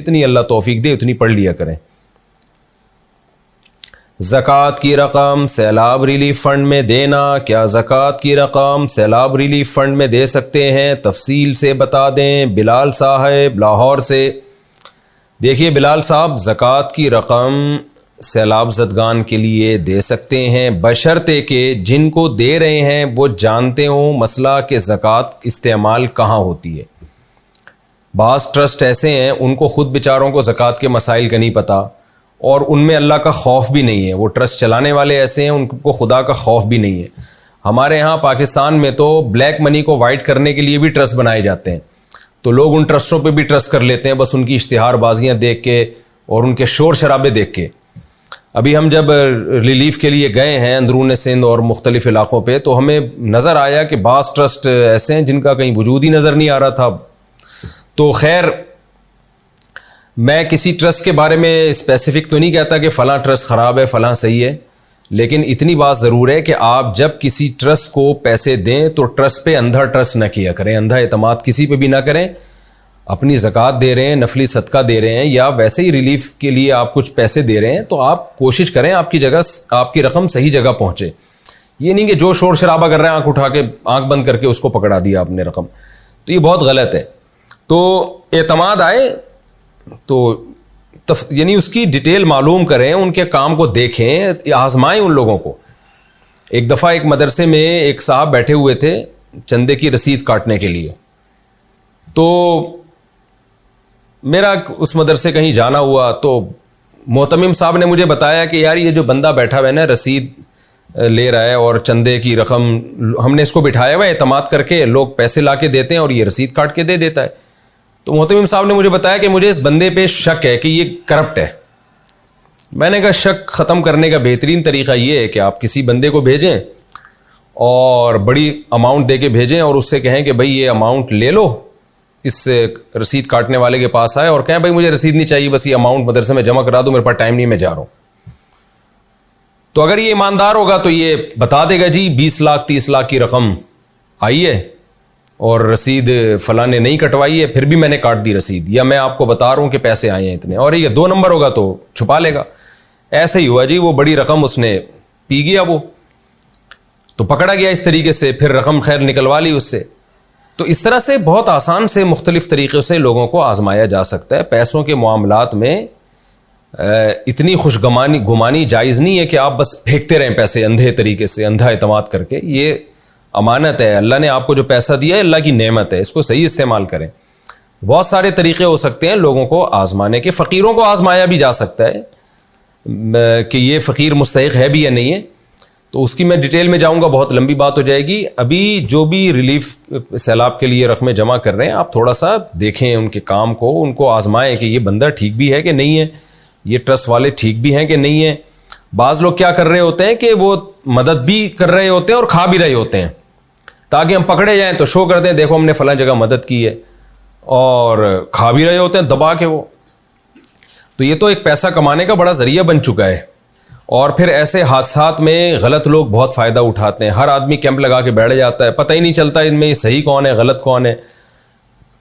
اتنی اللہ توفیق دے اتنی پڑھ لیا کریں۔ زکوٰۃ کی رقم سیلاب ریلیف فنڈ میں دینا، کیا زکوٰۃ کی رقم سیلاب ریلیف فنڈ میں دے سکتے ہیں؟ تفصیل سے بتا دیں۔ بلال صاحب لاہور سے۔ دیکھیے بلال صاحب، زکوٰۃ کی رقم سیلاب زدگان کے لیے دے سکتے ہیں بشرطے کہ جن کو دے رہے ہیں وہ جانتے ہوں مسئلہ کہ زکوٰۃ استعمال کہاں ہوتی ہے۔ بعض ٹرسٹ ایسے ہیں ان کو خود بیچاروں کو زکوٰۃ کے مسائل کا نہیں پتہ، اور ان میں اللہ کا خوف بھی نہیں ہے۔ وہ ٹرسٹ چلانے والے ایسے ہیں ان کو خدا کا خوف بھی نہیں ہے۔ ہمارے ہاں پاکستان میں تو بلیک منی کو وائٹ کرنے کے لیے بھی ٹرسٹ بنائے جاتے ہیں، تو لوگ ان ٹرسٹوں پہ بھی ٹرسٹ کر لیتے ہیں بس ان کی اشتہار بازیاں دیکھ کے اور ان کے شور شرابے دیکھ کے۔ ابھی ہم جب ریلیف کے لیے گئے ہیں اندرون سندھ اور مختلف علاقوں پہ تو ہمیں نظر آیا کہ بعض ٹرسٹ ایسے ہیں جن کا کہیں وجود ہی نظر نہیں آ رہا تھا۔ تو خیر، میں کسی ٹرسٹ کے بارے میں اسپیسیفک تو نہیں کہتا کہ فلاں ٹرسٹ خراب ہے فلاں صحیح ہے، لیکن اتنی بات ضرور ہے کہ آپ جب کسی ٹرسٹ کو پیسے دیں تو ٹرسٹ پہ اندھا ٹرسٹ نہ کیا کریں، اندھا اعتماد کسی پہ بھی نہ کریں۔ اپنی زکوٰۃ دے رہے ہیں، نفلی صدقہ دے رہے ہیں، یا ویسے ہی ریلیف کے لیے آپ کچھ پیسے دے رہے ہیں تو آپ کوشش کریں آپ کی رقم صحیح جگہ پہنچے۔ یہ نہیں کہ جو شور شرابہ کر رہے ہیں آنکھ اٹھا کے آنکھ بند کر کے اس کو پکڑا دیا آپ نے رقم، تو یہ بہت غلط ہے۔ تو اعتماد آئے تو یعنی اس کی ڈیٹیل معلوم کریں، ان کے کام کو دیکھیں، آزمائیں ان لوگوں کو۔ ایک دفعہ ایک مدرسے میں ایک صاحب بیٹھے ہوئے تھے چندے کی رسید کاٹنے کے لیے، تو میرا اس مدرسے کہیں جانا ہوا تو محتمم صاحب نے مجھے بتایا کہ یار یہ جو بندہ بیٹھا ہوا ہے نا رسید لے رہا ہے اور چندے کی رقم ہم نے اس کو بٹھایا ہوا ہے اعتماد کر کے، لوگ پیسے لا کے دیتے ہیں اور یہ رسید کاٹ کے دے دیتا ہے۔ تو محتمم صاحب نے مجھے بتایا کہ مجھے اس بندے پہ شک ہے کہ یہ کرپٹ ہے۔ میں نے کہا شک ختم کرنے کا بہترین طریقہ یہ ہے کہ آپ کسی بندے کو بھیجیں اور بڑی اماؤنٹ دے کے بھیجیں اور اس سے کہیں کہ بھائی یہ اماؤنٹ لے لو، اس رسید کاٹنے والے کے پاس آئے اور کہیں بھائی مجھے رسید نہیں چاہیے، بس یہ اماؤنٹ مدرسے میں جمع کرا دو، میرے پاس ٹائم نہیں، میں جا رہا ہوں۔ تو اگر یہ ایماندار ہوگا تو یہ بتا دے گا جی 20 لاکھ 30 لاکھ کی رقم آئی ہے اور رسید فلاں نے نہیں کٹوائی ہے، پھر بھی میں نے کاٹ دی رسید، یا میں آپ کو بتا رہا ہوں کہ پیسے آئے ہیں اتنے، اور یہ 2 نمبر ہوگا تو چھپا لے گا۔ ایسا ہی ہوا جی، وہ بڑی رقم اس نے پی گیا، وہ تو پکڑا گیا اس طریقے سے، پھر رقم خیر نکلوا لی اس سے۔ تو اس طرح سے بہت آسان سے مختلف طریقوں سے لوگوں کو آزمایا جا سکتا ہے۔ پیسوں کے معاملات میں اتنی گمانی جائز نہیں ہے کہ آپ بس پھینکتے رہیں پیسے اندھے طریقے سے، اندھا اعتماد کر کے۔ یہ امانت ہے، اللہ نے آپ کو جو پیسہ دیا ہے اللہ کی نعمت ہے، اس کو صحیح استعمال کریں۔ بہت سارے طریقے ہو سکتے ہیں لوگوں کو آزمانے کے۔ فقیروں کو آزمایا بھی جا سکتا ہے کہ یہ فقیر مستحق ہے بھی یا نہیں ہے، تو اس کی میں ڈیٹیل میں جاؤں گا، بہت لمبی بات ہو جائے گی۔ ابھی جو بھی ریلیف سیلاب کے لیے رقمیں جمع کر رہے ہیں آپ تھوڑا سا دیکھیں ان کے کام کو، ان کو آزمائیں کہ یہ بندہ ٹھیک بھی ہے کہ نہیں ہے، یہ ٹرسٹ والے ٹھیک بھی ہیں کہ نہیں ہیں۔ بعض لوگ کیا کر رہے ہوتے ہیں کہ وہ مدد بھی کر رہے ہوتے ہیں اور کھا بھی رہے ہوتے ہیں، تاکہ ہم پکڑے جائیں تو شو کر دیں دیکھو ہم نے فلاں جگہ مدد کی ہے، اور کھا بھی رہے ہوتے ہیں دبا کے وہ۔ تو یہ تو ایک پیسہ کمانے کا بڑا ذریعہ بن چکا ہے، اور پھر ایسے حادثات میں غلط لوگ بہت فائدہ اٹھاتے ہیں۔ ہر آدمی کیمپ لگا کے بیٹھ جاتا ہے، پتہ ہی نہیں چلتا ان میں یہ صحیح کون ہے غلط کون ہے۔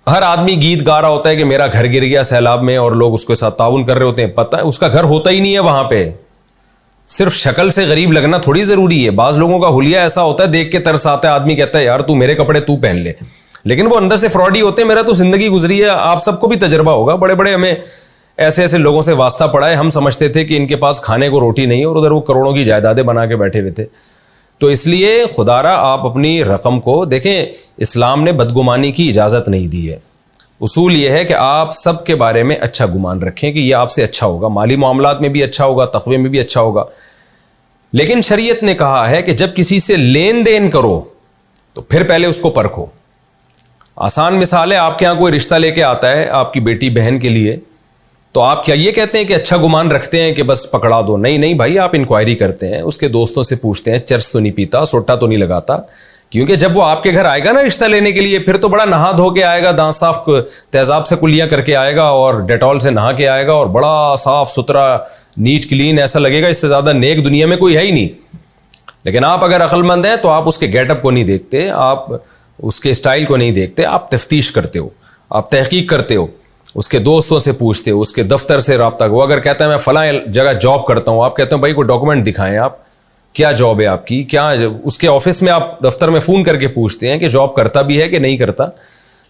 ہر آدمی گیت گا رہا ہوتا ہے کہ میرا گھر گر گیا سیلاب میں، اور لوگ اس کے ساتھ تعاون کر رہے ہوتے ہیں، پتہ ہے اس کا گھر ہوتا ہی نہیں ہے وہاں پہ۔ صرف شکل سے غریب لگنا تھوڑی ضروری ہے، بعض لوگوں کا حلیہ ایسا ہوتا ہے دیکھ کے ترس آتا ہے، آدمی کہتا ہے یار تو میرے کپڑے تو پہن لے، لیکن وہ اندر سے فراڈی ہوتے ہیں۔ میرا تو زندگی گزری ہے، آپ سب کو بھی تجربہ ہوگا، بڑے بڑے ہمیں ایسے ایسے لوگوں سے واسطہ پڑا ہے، ہم سمجھتے تھے کہ ان کے پاس کھانے کو روٹی نہیں ہے اور ادھر وہ کروڑوں کی جائیدادیں بنا کے بیٹھے ہوئے تھے۔ تو اس لیے خدا را آپ اپنی رقم کو دیکھیں، اسلام نے بدگمانی کی اجازت نہیں دی ہے۔ اصول یہ ہے کہ آپ سب کے بارے میں اچھا گمان رکھیں کہ یہ آپ سے اچھا ہوگا، مالی معاملات میں بھی اچھا ہوگا، تقوی میں بھی اچھا ہوگا۔ لیکن شریعت نے کہا ہے کہ جب کسی سے لین دین کرو تو پھر پہلے اس کو پرکھو۔ آسان مثال ہے، آپ کے ہاں کوئی رشتہ لے کے آتا ہے آپ کی بیٹی بہن کے لیے، تو آپ کیا یہ کہتے ہیں کہ اچھا گمان رکھتے ہیں کہ بس پکڑا دو؟ نہیں نہیں بھائی، آپ انکوائری کرتے ہیں، اس کے دوستوں سے پوچھتے ہیں چرس تو نہیں پیتا، سوٹا تو نہیں لگاتا، کیونکہ جب وہ آپ کے گھر آئے گا نا رشتہ لینے کے لیے، پھر تو بڑا نہا دھو کے آئے گا، دانت صاف تیزاب سے کلیاں کر کے آئے گا اور ڈیٹول سے نہا کے آئے گا، اور بڑا صاف ستھرا نیٹ کلین، ایسا لگے گا اس سے زیادہ نیک دنیا میں کوئی ہے ہی نہیں۔ لیکن آپ اگر عقل مند ہیں تو آپ اس کے گیٹ اپ کو نہیں دیکھتے، آپ اس کے اسٹائل کو نہیں دیکھتے، آپ تفتیش کرتے ہو، آپ تحقیق کرتے ہو، اس کے دوستوں سے پوچھتے ہو, اس کے دفتر سے رابطہ. وہ اگر کہتا ہے میں فلاں جگہ جاب کرتا ہوں, آپ کہتے ہیں بھائی کوئی ڈاکومنٹ دکھائیں, آپ کیا جاب ہے آپ کی, کیا اس کے آفس میں آپ دفتر میں فون کر کے پوچھتے ہیں کہ جاب کرتا بھی ہے کہ نہیں کرتا.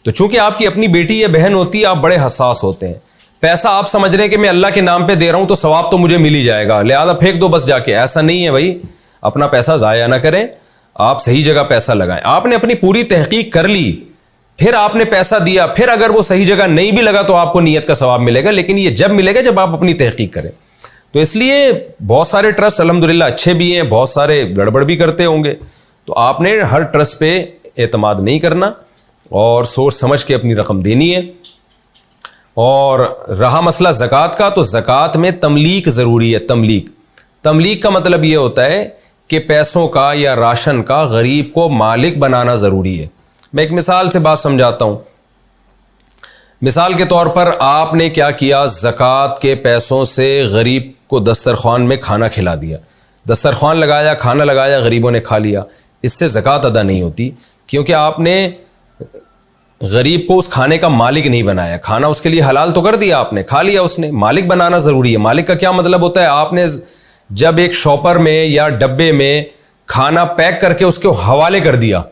تو چونکہ آپ کی اپنی بیٹی یا بہن ہوتی ہے, آپ بڑے حساس ہوتے ہیں. پیسہ آپ سمجھ رہے ہیں کہ میں اللہ کے نام پہ دے رہا ہوں تو ثواب تو مجھے مل ہی جائے گا, لہذا پھینک دو بس جا کے. ایسا نہیں ہے بھائی, اپنا پیسہ ضائع نہ کریں, آپ صحیح جگہ پیسہ لگائیں. آپ نے اپنی پوری تحقیق کر لی, پھر آپ نے پیسہ دیا, پھر اگر وہ صحیح جگہ نہیں بھی لگا تو آپ کو نیت کا ثواب ملے گا, لیکن یہ جب ملے گا جب آپ اپنی تحقیق کریں. تو اس لیے بہت سارے ٹرسٹ الحمدللہ اچھے بھی ہیں, بہت سارے گڑبڑ بھی کرتے ہوں گے. تو آپ نے ہر ٹرسٹ پہ اعتماد نہیں کرنا اور سوچ سمجھ کے اپنی رقم دینی ہے. اور رہا مسئلہ زکوٰۃ کا, تو زکوٰۃ میں تملیک ضروری ہے. تملیک کا مطلب یہ ہوتا ہے کہ پیسوں کا یا راشن کا غریب کو مالک بنانا ضروری ہے. میں ایک مثال سے بات سمجھاتا ہوں. مثال کے طور پر آپ نے کیا کیا, زکوٰۃ کے پیسوں سے غریب کو دسترخوان میں کھانا کھلا دیا, دسترخوان لگایا, کھانا لگایا, غریبوں نے کھا لیا. اس سے زکوٰۃ ادا نہیں ہوتی, کیونکہ آپ نے غریب کو اس کھانے کا مالک نہیں بنایا. کھانا اس کے لیے حلال تو کر دیا, آپ نے کھا لیا, اس نے. مالک بنانا ضروری ہے. مالک کا کیا مطلب ہوتا ہے, آپ نے جب ایک شاپر میں یا ڈبے میں کھانا پیک کر کے اس کو حوالے کر دیا,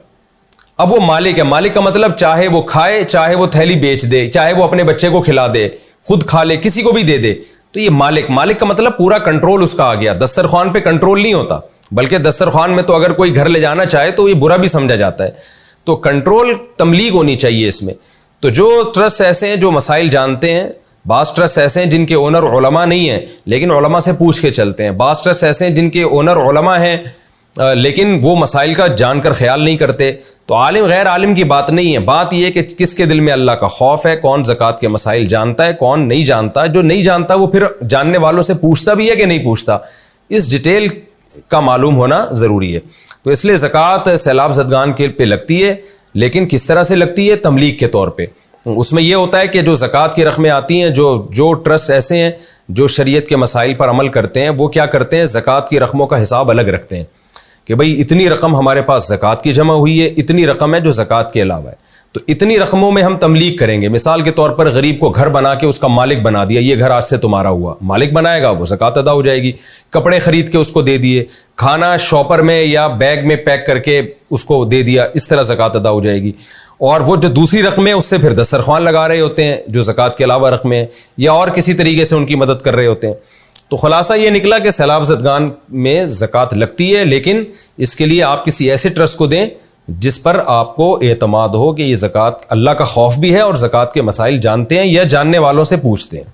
اب وہ مالک ہے. مالک کا مطلب چاہے وہ کھائے, چاہے وہ تھیلی بیچ دے, چاہے وہ اپنے بچے کو کھلا دے, خود کھا لے, کسی کو بھی دے دے. تو یہ مالک کا مطلب پورا کنٹرول اس کا آ گیا. دسترخوان پہ کنٹرول نہیں ہوتا, بلکہ دسترخوان میں تو اگر کوئی گھر لے جانا چاہے تو یہ برا بھی سمجھا جاتا ہے. تو کنٹرول تملیغ ہونی چاہیے اس میں. تو جو ٹرسٹ ایسے ہیں جو مسائل جانتے ہیں, بعض ٹرسٹ ایسے ہیں جن کے اونر علماء نہیں ہیں لیکن علماء سے پوچھ کے چلتے ہیں. بعض ٹرسٹ ایسے ہیں جن کے اونر علماء ہیں لیکن وہ مسائل کا جان کر خیال نہیں کرتے. تو عالم غیر عالم کی بات نہیں ہے, بات یہ ہے کہ کس کے دل میں اللہ کا خوف ہے, کون زکوٰۃ کے مسائل جانتا ہے, کون نہیں جانتا. جو نہیں جانتا وہ پھر جاننے والوں سے پوچھتا بھی ہے کہ نہیں پوچھتا, اس ڈیٹیل کا معلوم ہونا ضروری ہے. تو اس لیے زکوٰۃ سیلاب زدگان کے پہ لگتی ہے, لیکن کس طرح سے لگتی ہے, تملیغ کے طور پہ. اس میں یہ ہوتا ہے کہ جو زکوٰۃ کی رقمیں آتی ہیں, جو ٹرسٹ ایسے ہیں جو شریعت کے مسائل پر عمل کرتے ہیں, وہ کیا کرتے ہیں, زکوٰۃ کی رقموں کا حساب الگ رکھتے ہیں کہ بھئی اتنی رقم ہمارے پاس زکوٰۃ کی جمع ہوئی ہے, اتنی رقم ہے جو زکوٰۃ کے علاوہ ہے, تو اتنی رقموں میں ہم تملیغ کریں گے. مثال کے طور پر غریب کو گھر بنا کے اس کا مالک بنا دیا, یہ گھر آج سے تمہارا ہوا, مالک بنائے گا, وہ زکوٰۃ ادا ہو جائے گی. کپڑے خرید کے اس کو دے دیے, کھانا شاپر میں یا بیگ میں پیک کر کے اس کو دے دیا, اس طرح زکوٰۃ ادا ہو جائے گی. اور وہ جو دوسری رقمیں اس سے پھر دسترخوان لگا رہے ہوتے ہیں جو زکوٰۃ کے علاوہ رقمیں ہیں, یا اور کسی طریقے سے ان کی مدد کر رہے ہوتے ہیں. تو خلاصہ یہ نکلا کہ سیلاب زدگان میں زکوٰۃ لگتی ہے, لیکن اس کے لیے آپ کسی ایسے ٹرسٹ کو دیں جس پر آپ کو اعتماد ہو کہ یہ زکوٰۃ اللہ کا خوف بھی ہے اور زکوٰۃ کے مسائل جانتے ہیں یا جاننے والوں سے پوچھتے ہیں.